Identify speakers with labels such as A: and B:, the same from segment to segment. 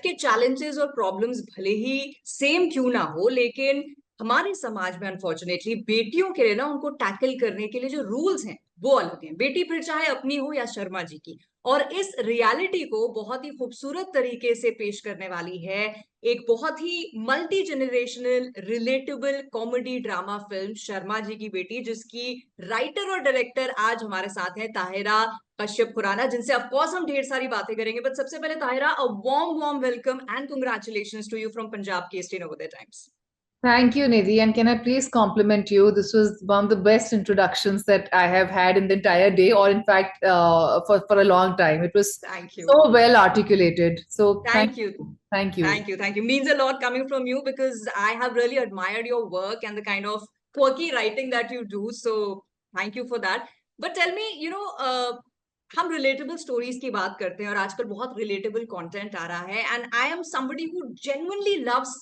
A: के challenges और problems भले ही same क्यों ना हो, लेकिन हमारे समाज में अनफॉर्चुनेटली बेटियों के लिए ना उनको टैकल करने के लिए जो रूल्स हैं वो अलग हैं, बेटी फिर चाहे अपनी हो या शर्मा जी की। और इस रियलिटी को बहुत ही खूबसूरत तरीके से पेश करने वाली है एक बहुत ही multi generational relatable comedy drama film Sharma ji की बेटी, जिसकी राइटर और डायरेक्टर आज हमारे साथ हैं ताहिरा कश्यप खुराना, जिनसे ऑफ कोर्स हम ढेर सारी बातें करेंगे। बट सबसे पहले Tahira, a warm warm welcome and congratulations to you from Punjab Kesari Navodaya Times.
B: Thank you, Nidhi. And can I please compliment you? This was one of the best introductions that I have had in the entire day, or in fact, for a long time. It was
A: Thank you.
B: so well articulated. So thank
A: Thank you.
B: you. Thank you.
A: Thank you. Thank you. Means a lot coming from you because I have really admired your work and the kind of quirky writing that you do. So thank you for that. But tell me, हम relatable stories की बात करते हैं और आजकल बहुत relatable content आ रहा है, and I am somebody who genuinely loves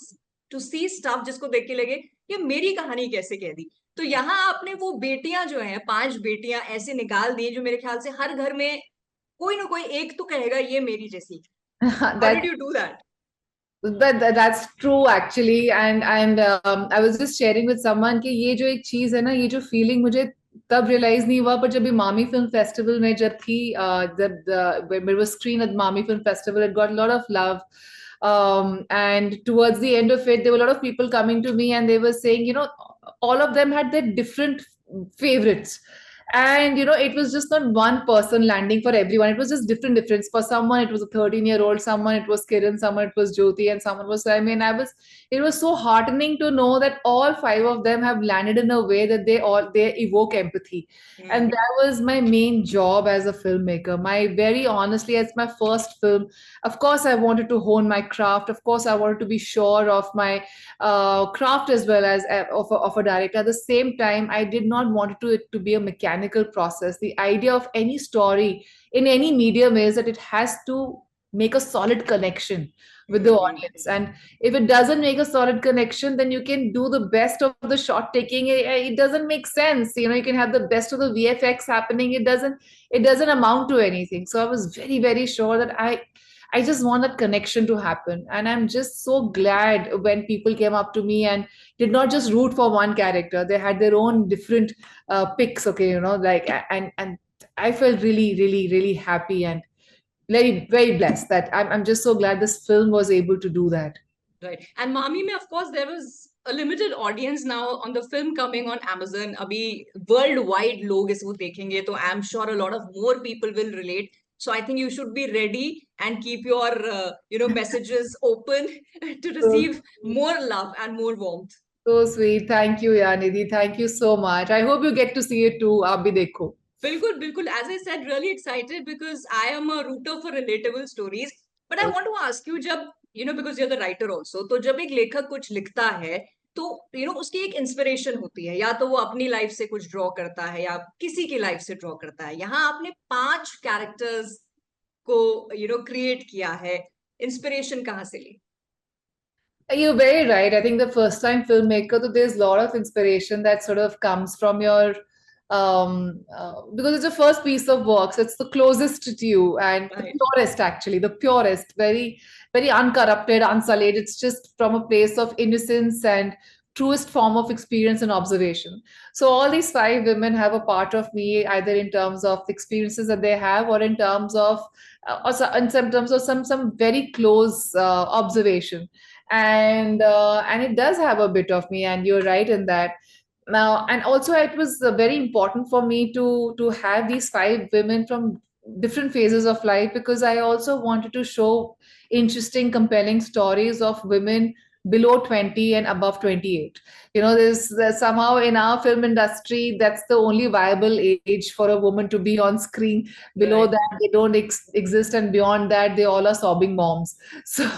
A: to see stuff जिसको देख के लगे कि मेरी कहानी कैसे कह दी। तो यहाँ आपने वो बेटियां जो हैं, 5 बेटियां ऐसे निकाल दी जो मेरे ख्याल से हर घर में कोई ना कोई एक तो कहेगा ये मेरी जैसी। How
B: that
A: did you do that?
B: that's true actually. And I was just sharing with someone कि ये जो एक चीज है ना, ये जो फीलिंग मुझे तब रियलाइज नहीं हुआ, पर जब ये मामी फिल्म फेस्टिवल में जब थी, जब when it was screened at Mami Film Festival, it got a lot of love. And towards the end of it, there were a lot of people coming to me and they were saying, all of them had their different favorites. And it was just not one person landing for everyone. It was just different. For someone, it was a 13-year-old, someone it was Kiran, someone it was Jyoti, and someone was, I mean, it was so heartening to know that all five of them have landed in a way that they evoke empathy. And that was my main job as a filmmaker. My very honestly, as my first film, of course, I wanted to hone my craft. Of course, I wanted to be sure of my craft as well as of a director. At the same time, I did not want it to be a mechanical process. The idea of any story in any medium is that it has to make a solid connection with the audience. And if it doesn't make a solid connection, then you can do the best of the shot taking. It doesn't make sense. You can have the best of the VFX happening. It doesn't amount to anything. So I was very, very sure that I just want that connection to happen. And I'm just so glad when people came up to me and did not just root for one character. They had their own different picks, okay, like, and I felt really, really, really happy and very, very blessed that I'm just so glad this film was able to do that.
A: Right. And Mami mein, of course, there was a limited audience now on the film coming on Amazon. Abhi worldwide log इसको देखेंगे, तो I'm sure a lot of more people will relate. So I think you should be ready and keep your messages open to
B: So,
A: receive more love and more warmth.
B: so sweet. Thank you, Yanidhi. Thank you so much. I hope you get to see it too. आप भी देखो.
A: बिल्कुल बिल्कुल, as I said, really excited because I am a rooter for relatable stories. But I want to ask you, जब because you're the writer also, तो जब एक लेखक कुछ लिखता है तो उसकी एक इंस्पिरेशन होती है, या तो वो अपनी लाइफ से कुछ ड्रॉ करता है या किसी की लाइफ से ड्रॉ करता है। यहाँ आपने 5 कैरेक्टर्स को क्रिएट किया है, इंस्पिरेशन कहाँ से ली?
B: You're very right. I think the first time filmmaker, so there's a lot of inspiration that sort of comes from your because it's the first piece of work, so it's the closest to you and the
A: Right.
B: purest, actually, the purest, very, very uncorrupted, unsullied. It's just from a place of innocence and truest form of experience and observation. So all these five women have a part of me, either in terms of experiences that they have, or in terms of, in some terms of some very close observation, and it does have a bit of me, and you're right in that. Now, and also it was very important for me to have these five women from different phases of life, because I also wanted to show interesting, compelling stories of women below 20 and above 28. There's somehow in our film industry, that's the only viable age for a woman to be on screen. Below
A: Right.
B: that, they don't exist, and beyond that, they all are sobbing moms. So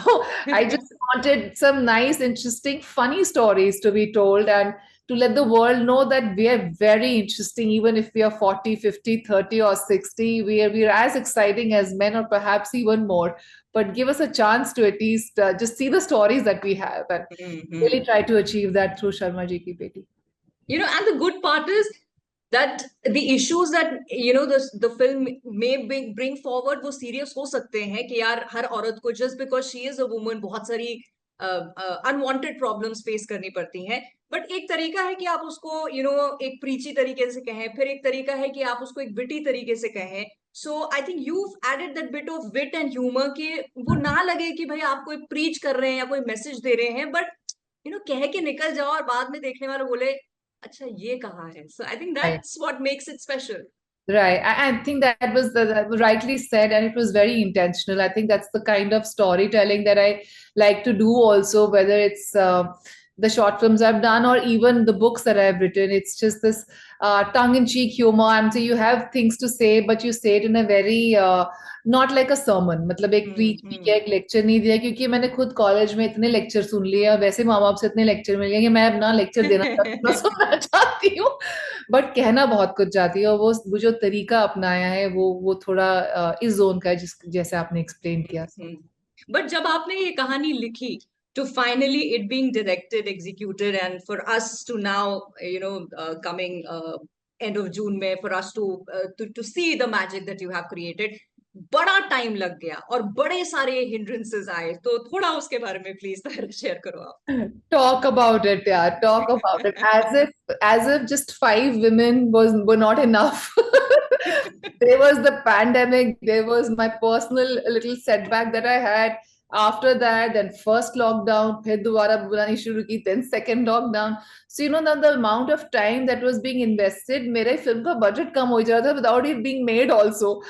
B: I just wanted some nice, interesting, funny stories to be told, and to let the world know that we are very interesting, even if we are 40, 50, 30, or 60. We are as exciting as men, or perhaps even more. But give us a chance to at least just see the stories that we have, and
A: Mhm.
B: really try to achieve that through Sharma Ji Ki Beti.
A: And the good part is that the issues that the film may bring forward वो serious हो सकते हैं कि यार हर औरत को just because she is a woman बहुत सारी unwanted problems face करनी पड़ती हैं, बट एक तरीका है कि आप उसको एक प्रीची तरीके से कहें, फिर एक तरीका है कि आप उसको एक विटी तरीके से कहें. So I think you added that bit of wit and humour कि वो ना लगे कि भाई आप कोई प्रीच कर रहे हैं या कोई मैसेज दे रहे हैं, बट कह के निकल जाओ और बाद में देखने वाले बोले अच्छा ये कहा है. So I think
B: Right.
A: That's what makes it special.
B: Right. I think that was rightly said, and it was very intentional. I think that's the kind of storytelling that I like to do also, whether it's the short films I've done or even the books that I've written. It's just this tongue-in-cheek humor. And so you have things to say, but you say it in a very not like a sermon. मतलब एक preach नहीं किया, एक lecture नहीं दिया, क्योंकि मैंने खुद कॉलेज में इतने lecture सुन लिए और वैसे माँ बाप से इतने lecture मिल गए कि मैं अपना lecture देना सुनना चाहती हूँ. बट कहना बहुत कुछ चाहती है, और वो जो तरीका अपनाया है वो थोड़ा इस जोन का है, जैसे आपने एक्सप्लेन किया.
A: बट जब आपने ये कहानी लिखी, to finally it being directed, executed, and for us to now coming end of June में for us to see the magic that you have created, बड़ा टाइम लग गया और बड़े सारे हिंड्रेंसेस आए, तो थोड़ा उसके बारे में प्लीज शेयर करो आप.
B: Talk about it, yeah. Talk about it. As if just 5 women were not enough. There was the pandemic. There was my personal little setback that I had. After that, then first lockdown, फिर दोबारा बुलानी शुरू की, then second lockdown. So the amount of time that was being invested, मेरे film का budget कम हो जा रहा था without it being made also.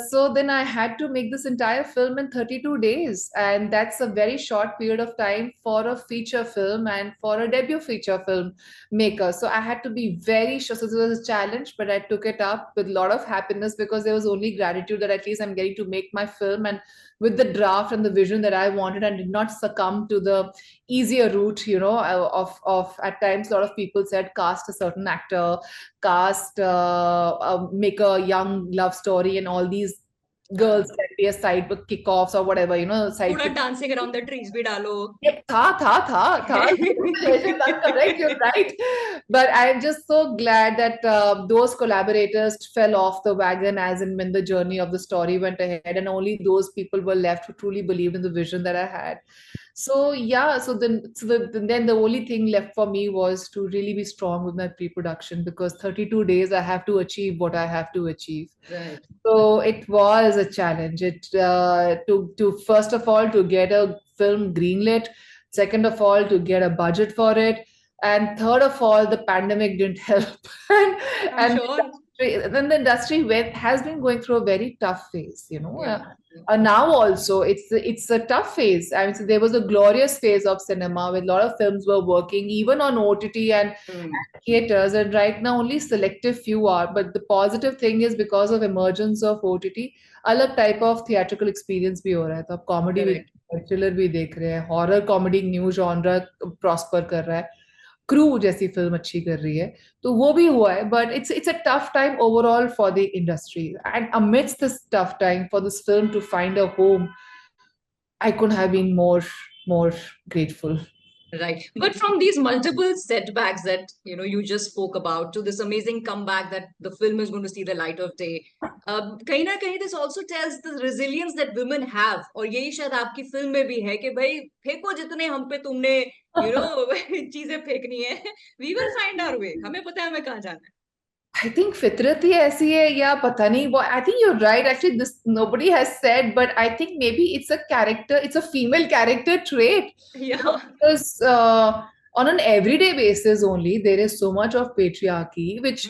B: So then I had to make this entire film in 32 days, and that's a very short period of time for a feature film and for a debut feature film maker. So I had to be very sure. So this was a challenge, but I took it up with a lot of happiness, because there was only gratitude that at least I'm getting to make my film, and with the draft and the vision that I wanted, and did not succumb to the easier route, of at times a lot of people said cast a certain actor, make a young love story, and all these girls can be a side kickoffs or whatever, side.
A: थोड़ा dancing around the trees भी डालो.
B: Yeah, था. That's correct, you're right. But I'm just so glad that those collaborators fell off the wagon as in when the journey of the story went ahead, and only those people were left who truly believed in the vision that I had. So yeah, then the only thing left for me was to really be strong with my pre-production, because 32 days I have to achieve what I have to achieve.
A: Right.
B: So it was a challenge. It to first of all to get a film greenlit, second of all to get a budget for it, and third of all the pandemic didn't help. and
A: Sure.
B: then the industry has been going through a very tough phase.
A: Yeah.
B: Now also it's a tough phase. I mean, so there was a glorious phase of cinema where a lot of films were working even on OTT and theaters, and right now only selective few are. But the positive thing is, because of emergence of OTT, अलग type of theatrical experience भी हो रहा है. तो आप comedy भी, thriller भी देख रहे हैं, horror comedy new genre prosper कर रहा है, क्रू जैसी फिल्म अच्छी कर रही है, तो वो भी हुआ है. But it's a tough time overall for the industry, and amidst this tough time for this film to find a home, I couldn't have been more grateful.
A: Right. But from these multiple setbacks that you just spoke about to this amazing comeback that the film is going to see the light of day, कहीं ना कहीं this also tells the resilience that women have, और यही शायद आपकी film में भी है कि भाई फेंको जितने हम पे तुमने चीजें फेंकनी है, we will find our way, हमें पता है हमें कहाँ जाना है.
B: I think फितरत ही ऐसी है, या पता नहीं. I think you're right. Actually, this nobody has said, but I think maybe it's a character, it's a female character trait.
A: Yeah.
B: Because on an everyday basis only, there is so much of patriarchy, which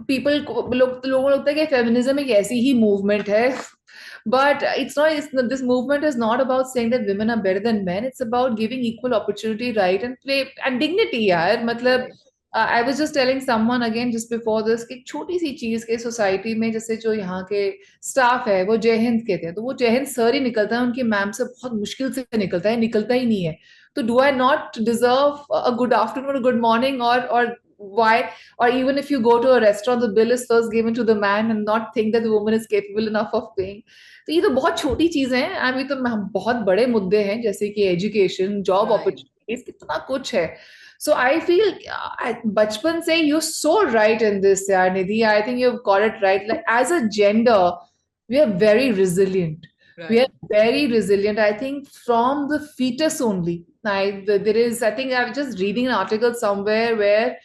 B: people लोगों को लगता है कि feminism एक ऐसी ही movement है. But it's not. This movement is not about saying that women are better than men. It's about giving equal opportunity, right, and play and dignity. यार मतलब I was just telling someone again just before this कि छोटी सी चीज के society में, जैसे जो यहाँ के स्टाफ है वो जय हिंद के थे, तो वो जय हिंद सर ही निकलता है, उनकी मैम से बहुत मुश्किल से निकलता है, निकलता ही नहीं है. तो do I not deserve a good afternoon, good morning, और why? Or even if you go to a restaurant, the bill is first given to the man and not think that the woman is capable enough of paying. तो ये तो बहुत छोटी चीजें हैं. अभी तो बहुत बड़े मुद्दे हैं, जैसे कि एजुकेशन, जॉब अपॉर्चुनिटीज, कितना कुछ है. So I feel bachpan se you're so right in this, yaar, Nidhi. I think you've got it right. Like as a gender, we are very resilient. We are
A: Right.
B: very resilient. I think from the fetus only. There is, I think I was just reading an article somewhere where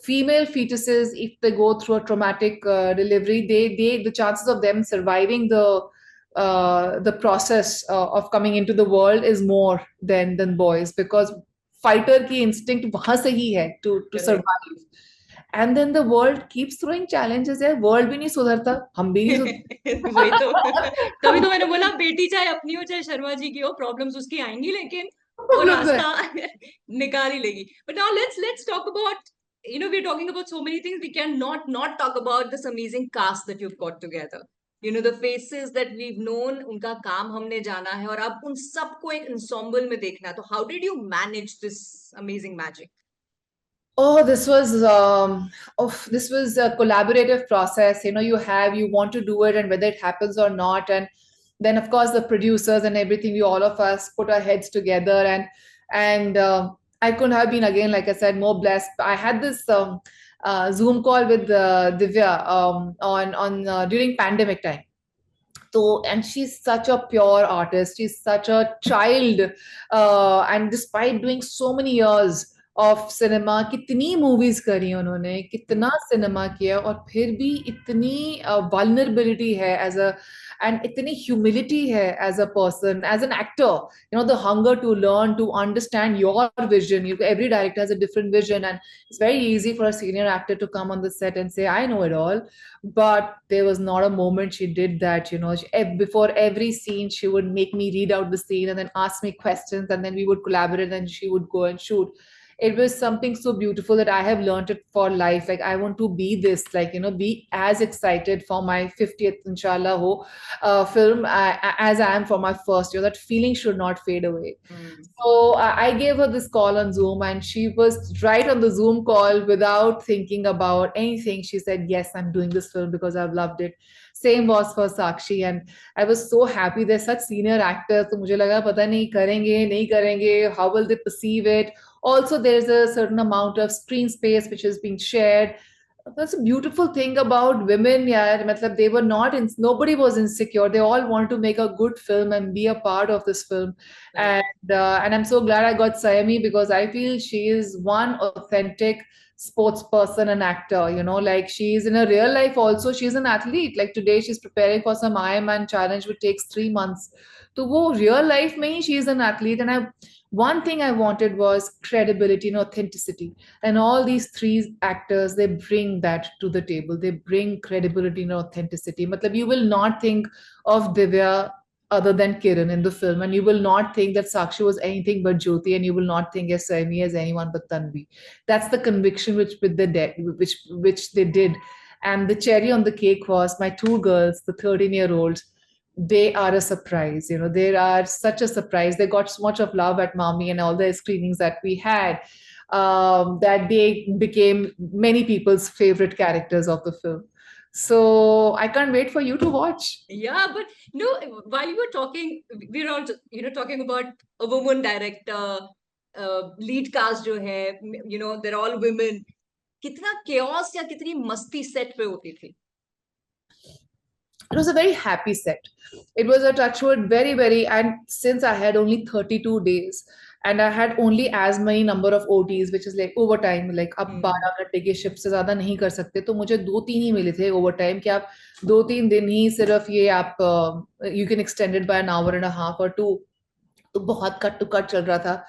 B: female fetuses, if they go through a traumatic delivery, the chances of them surviving the process of coming into the world is more than boys, because fighter की instinct वहां से ही है to
A: Correct.
B: survive. And then the world keeps throwing challenges है, world भी नहीं सुधरता, हम भी नहीं
A: वही तो, तभी तो मैंने बोला
B: सुधरते.
A: बेटी चाहे अपनी हो चाहे शर्मा जी की हो, प्रॉब्लम्स उसकी आएंगी लेकिन वो
B: Problems है.
A: रास्ता निकाल ही लेगी. But now let's talk about, we're talking about so many things, we can not talk about this amazing cast that you've got together. The faces that we've known, उनका काम हमने जाना है और अब उन सबको एक ensemble में देखना है. तो how did you manage this amazing magic?
B: Oh, this was a collaborative process. You want to do it, and whether it happens or not, and then of course the producers and everything. We all of us put our heads together, and I couldn't have been, again, like I said, more blessed. I had this Zoom call with Divya on during pandemic time. So, and she's such a pure artist. She's such a child, and despite doing so many years of cinema, कितनी movies करी हैं उन्होंने, कितना cinema किया, और फिर भी इतनी vulnerability है as a, and इतनी humility है as a person, as an actor. The hunger to learn, to understand your vision. Every director has a different vision, and it's very easy for a senior actor to come on the set and say, "I know it all." But there was not a moment she did that. Before every scene, she would make me read out the scene and then ask me questions, and then we would collaborate and she would go and shoot. It was something so beautiful that I have learned it for life. Like, I want to be this, like, be as excited for my 50th, inshallah, film as I am for my first year. That feeling should not fade away. So I gave her this call on Zoom, and she was right on the Zoom call without thinking about anything. She said, "Yes, I'm doing this film because I've loved it." Same was for Sakshi, and I was so happy. They're such senior actors. So मुझे लगा पता नहीं करेंगे नहीं करेंगे. How will they perceive it? Also, there's a certain amount of screen space which is being shared. That's a beautiful thing about women, yeah. Matlab, they were not in, nobody was insecure. They all wanted to make a good film and be a part of this film.
A: Right.
B: And I'm so glad I got Sayami, because I feel she is one authentic sports person and actor. Like, she's in a real life also, she's an athlete. Like, today she's preparing for some Ironman challenge which takes 3 months. So wo real life mein she is an athlete, and one thing I wanted was credibility and authenticity. And all these three actors, they bring that to the table. They bring credibility and authenticity. Matlab, you will not think of Divya other than Kiran in the film, and you will not think that Sakshi was anything but Jyoti, and you will not think of Saimi as anyone but Tanvi. That's the conviction which they did. And the cherry on the cake was my two girls, the 13-year-olds. They are a surprise. They are such a surprise. They got so much of love at Mami and all the screenings that we had, that they became many people's favorite characters of the film. So I can't wait for you to watch.
A: Yeah, but while you were talking, we're all talking about a woman director, lead cast जो है, they're all women. कितना chaos या कितनी मस्ती set पे होती थी?
B: It was a very happy set. It was a touchwood, very, very, and since I had only 32 days and I had only as many number of OTs, which is like overtime, like अब 12 घंटे के shift से ज्यादा नहीं कर सकते, तो मुझे 2-3 ही मिले थे overtime, कि आप 2-3 दिन ही सिर्फ ये आप you can extend it by an hour and a half or two. तो बहुत cut to cut चल रहा था.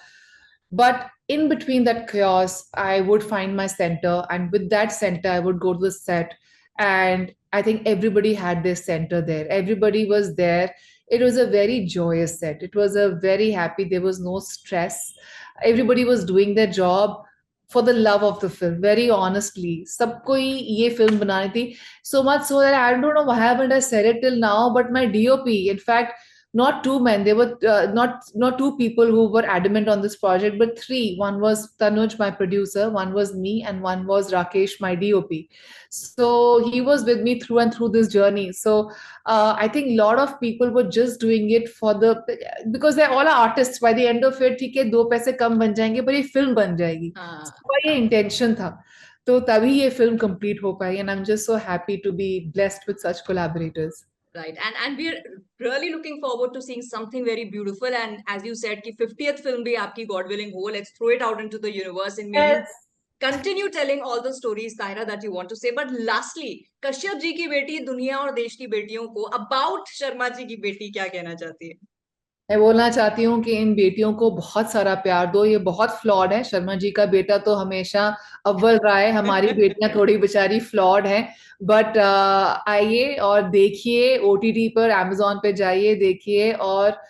B: But in between that chaos, I would find my center, and with that center, I would go to the set, and I think everybody had their center there. Everybody was there. It was a very joyous set. It was a very happy. There was no stress. Everybody was doing their job for the love of the film. Very honestly, सबको ही ये film बनानी थी. So much so that I don't know why haven't I said it till now. But my DOP, in fact, not two men. There were not two people who were adamant on this project, but three. One was Tanuj, my producer, one was me, and one was Rakesh, my DOP. So he was with me through and through this journey. So I think a lot of people were just doing it for the, because they all are artists. By the end of it, ठीक है, दो पैसे कम बन जाएंगे, पर ये film बन जाएगी.
A: हाँ.
B: So ये इंटेंशन था. तो तभी ये फिल्म कंप्लीट हो पाई, and I'm just so happy to be blessed with such collaborators.
A: Right, and we're really looking forward to seeing something very beautiful. And as you said, कि 50th film भी आपकी, God willing, हो. Let's throw it out into the universe, and may you
B: Yes.
A: continue telling all the stories, Tahira, that you want to say. But lastly, Kashyap ji की बेटी दुनिया और देश की बेटियों को about शर्मा जी की बेटी क्या कहना चाहती है?
B: मैं बोलना चाहती हूँ कि इन बेटियों को बहुत सारा प्यार दो. ये बहुत फ्लॉड है. शर्मा जी का बेटा तो हमेशा अव्वल रहा है. हमारी बेटियां थोड़ी बेचारी फ्लॉड हैं. बट आइए और देखिए, ओटीटी पर, अमेजोन पे जाइए, देखिए, और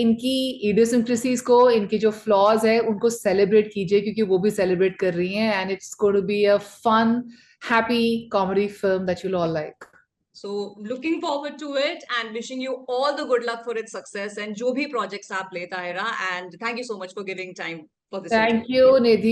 B: इनकी इडियोसिंक्रेसीज को, इनकी जो फ्लॉज है उनको सेलिब्रेट कीजिए, क्योंकि वो भी सेलिब्रेट कर रही हैं. And it's going to be a fun, happy comedy film that you all like.
A: So looking forward to it and wishing you all the good luck for its success and जो भी projects आप ले, Tahira, and thank you so much for giving time for this
B: thank
A: interview.
B: You Nidhi.